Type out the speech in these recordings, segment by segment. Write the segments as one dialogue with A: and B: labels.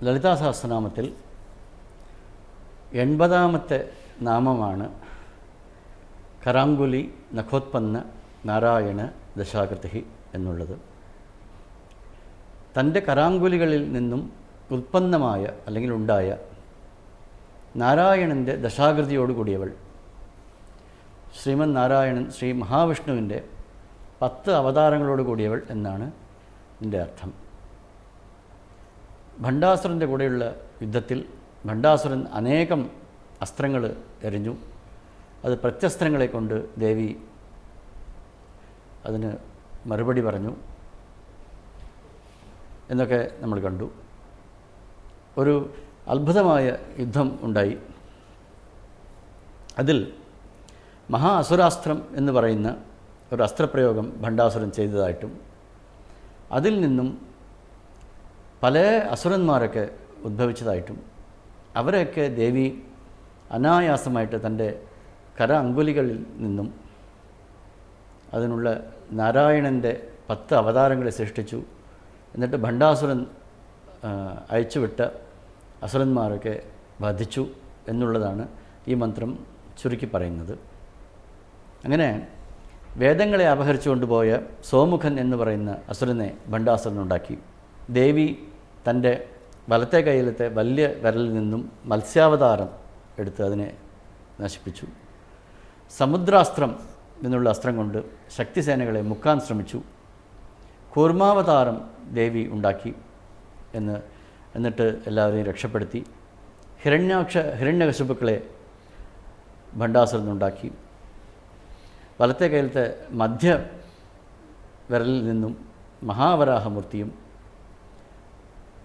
A: ലളിതാ സഹസ്രനാമത്തിൽ 80ാമത്തെ നാമമാണ് കരാങ്കുലി നഖോത്പന്ന നാരായണ ദശാകൃതി എന്നുള്ളത്. തൻ്റെ കരാങ്കുലികളിൽ നിന്നും ഉത്പന്നമായ അല്ലെങ്കിൽ ഉണ്ടായ നാരായണൻ്റെ ദശാകൃതിയോടുകൂടിയവൾ, ശ്രീമൻ നാരായണൻ ശ്രീ മഹാവിഷ്ണുവിൻ്റെ 10 അവതാരങ്ങളോട് കൂടിയവൾ എന്നാണ് ഇതിൻ്റെ അർത്ഥം. ഭണ്ഡാസുരൻ്റെ കൂടെയുള്ള യുദ്ധത്തിൽ ഭണ്ഡാസുരൻ അനേകം അസ്ത്രങ്ങൾ എറിഞ്ഞു. അത് പ്രത്യസ്ത്രങ്ങളെ കൊണ്ട് ദേവി അതിന് മറുപടി പറഞ്ഞു എന്നൊക്കെ നമ്മൾ കണ്ടു. ഒരു അത്ഭുതമായ യുദ്ധം ഉണ്ടായി. അതിൽ മഹാ അസുരാസ്ത്രം എന്ന് പറയുന്ന ഒരു അസ്ത്രപ്രയോഗം ഭണ്ഡാസുരൻ ചെയ്തതായിട്ടും അതിൽ നിന്നും പല അസുരന്മാരൊക്കെ ഉദ്ഭവിച്ചതായിട്ടും അവരെയൊക്കെ ദേവി അനായാസമായിട്ട് തൻ്റെ അങ്കുലികളിൽ നിന്നും അതിനുള്ള നാരായണൻ്റെ 10 അവതാരങ്ങളെ സൃഷ്ടിച്ചു. എന്നിട്ട് ഭണ്ഡാസുരൻ അയച്ചുവിട്ട അസുരന്മാരൊക്കെ വധിച്ചു എന്നുള്ളതാണ് ഈ മന്ത്രം ചുരുക്കി പറയുന്നത്. അങ്ങനെ വേദങ്ങളെ അപഹരിച്ചു കൊണ്ടുപോയ സോമുഖൻ എന്ന് പറയുന്ന അസുരനെ ഭണ്ഡാസുരനുണ്ടാക്കി. ദേവി തൻ്റെ വലത്തെ കൈയിലത്തെ വലിയ വിരലിൽ നിന്നും മത്സ്യാവതാരം എടുത്ത് അതിനെ നശിപ്പിച്ചു. സമുദ്രാസ്ത്രം എന്നുള്ള അസ്ത്രം കൊണ്ട് ശക്തിസേനകളെ ശ്രമിച്ചു. കൂർമാവതാരം ദേവി ഉണ്ടാക്കി എന്നിട്ട് എല്ലാവരെയും രക്ഷപ്പെടുത്തി. ഹിരണ്യകശിപുക്കളെ ഭണ്ഡാസുരനുണ്ടാക്കി. വലത്തെ കൈയിലത്തെ മധ്യ വിരലിൽ നിന്നും മഹാവരാഹമൂർത്തിയും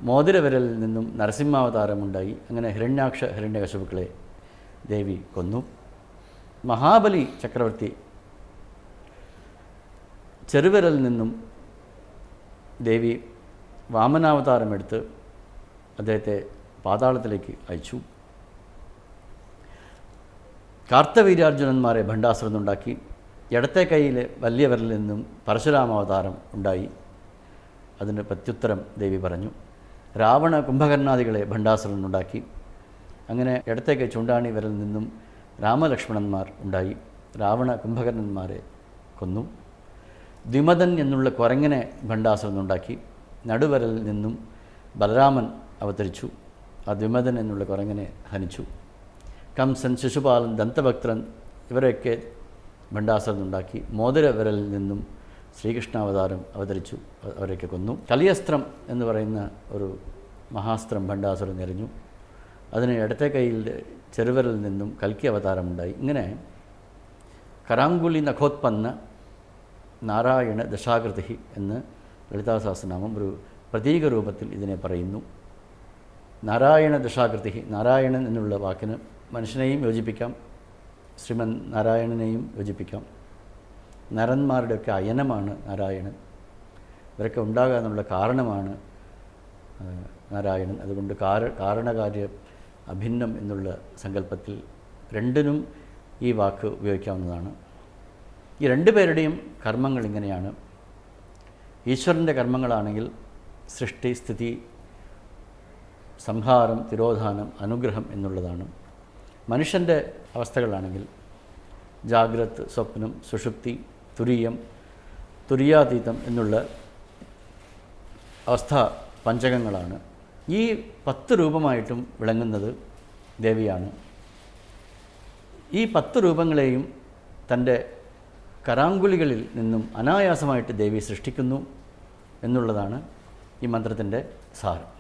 A: മോതിരവിരലിൽ നിന്നും നരസിംഹാവതാരമുണ്ടായി. അങ്ങനെ ഹിരണ്യകശിപുക്കളെ ദേവി കൊന്നു. മഹാബലി ചക്രവർത്തി ചെറുവിരലിൽ നിന്നും ദേവി വാമനാവതാരമെടുത്ത് അദ്ദേഹത്തെ പാതാളത്തിലേക്ക് അയച്ചു. കാർത്തവീര്യാർജുനന്മാരെ ഭണ്ഡാസുരനുണ്ടാക്കി. ഇടത്തെ കൈയിലെ വലിയ വിരലിൽ നിന്നും പരശുരാമാവതാരം ഉണ്ടായി. അതിന് പ്രത്യുത്തരം ദേവി പറഞ്ഞു. രാവണ കുംഭകർണാദികളെ ഭണ്ഡാസുരനുണ്ടാക്കി. അങ്ങനെ ഇടത്തെ കൈ ചൂണ്ടാണി വിരലിൽ നിന്നും രാമലക്ഷ്മണന്മാർ ഉണ്ടായി. രാവണ കുംഭകർണന്മാരെ കൊന്നു. ദ്വിമദൻ എന്നുള്ള കുരങ്ങനെ ഭണ്ഡാസുരനുണ്ടാക്കി. നടുവിരലിൽ നിന്നും ബലരാമൻ അവതരിച്ചു. ആ ദ്വിമദൻ എന്നുള്ള കുരങ്ങനെ ഹനിച്ചു. കംസൻ, ശിശുപാലൻ, ദന്തഭക്തൻ ഇവരെയൊക്കെ ഭണ്ഡാസുരനുണ്ടാക്കി. മോതിര വിരലിൽ നിന്നും ശ്രീകൃഷ്ണാവതാരം അവതരിച്ചു. അവരെയൊക്കെ കൊന്നു. കലിയസ്ത്രം എന്ന് പറയുന്ന ഒരു മഹാസ്ത്രം ഭണ്ഡാസുരൻ എറിഞ്ഞു. അതിന് ഇടത്തെ കൈയിൽ ചെറുവിരലിൽ നിന്നും കൽക്കി അവതാരമുണ്ടായി. ഇങ്ങനെ കരാങ്കുലി നഖോത്പന്ന നാരായണ ദശാകൃതി എന്ന് ലളിതാ സഹസ്രനാമം ഒരു പ്രതീക രൂപത്തിൽ ഇതിനെ പറയുന്നു. നാരായണ ദശാകൃതി, നാരായണൻ എന്നുള്ള വാക്കിന് മനുഷ്യനെയും യോജിപ്പിക്കാം, ശ്രീമൻ നാരായണനെയും യോജിപ്പിക്കാം. നരന്മാരുടെയൊക്കെ അയനമാണ് നാരായണൻ. ഇവരൊക്കെ ഉണ്ടാകാനുള്ള കാരണമാണ് നാരായണൻ. അതുകൊണ്ട് കാരണകാര്യ അഭിന്നം എന്നുള്ള സങ്കല്പത്തിൽ രണ്ടിനും ഈ വാക്ക് ഉപയോഗിക്കാവുന്നതാണ്. ഈ 2 പേരുടെയും കർമ്മങ്ങൾ ഇങ്ങനെയാണ്. ഈശ്വരൻ്റെ കർമ്മങ്ങളാണെങ്കിൽ സൃഷ്ടി, സ്ഥിതി, സംഹാരം, തിരോധാനം, അനുഗ്രഹം എന്നുള്ളതാണ്. മനുഷ്യൻ്റെ അവസ്ഥകളാണെങ്കിൽ ജാഗ്രത്, സ്വപ്നം, സുഷുപ്തി, തുരീയം, തുരീയാതീതം എന്നുള്ള അവസ്ഥാ പഞ്ചകങ്ങളാണ്. ഈ 10 രൂപമായിട്ടും വിളങ്ങുന്നത് ദേവിയാണ്. ഈ 10 രൂപങ്ങളെയും തൻ്റെ കരാങ്കുലികളിൽ നിന്നും അനായാസമായിട്ട് ദേവി സൃഷ്ടിക്കുന്നു എന്നുള്ളതാണ് ഈ മന്ത്രത്തിൻ്റെ സാരം.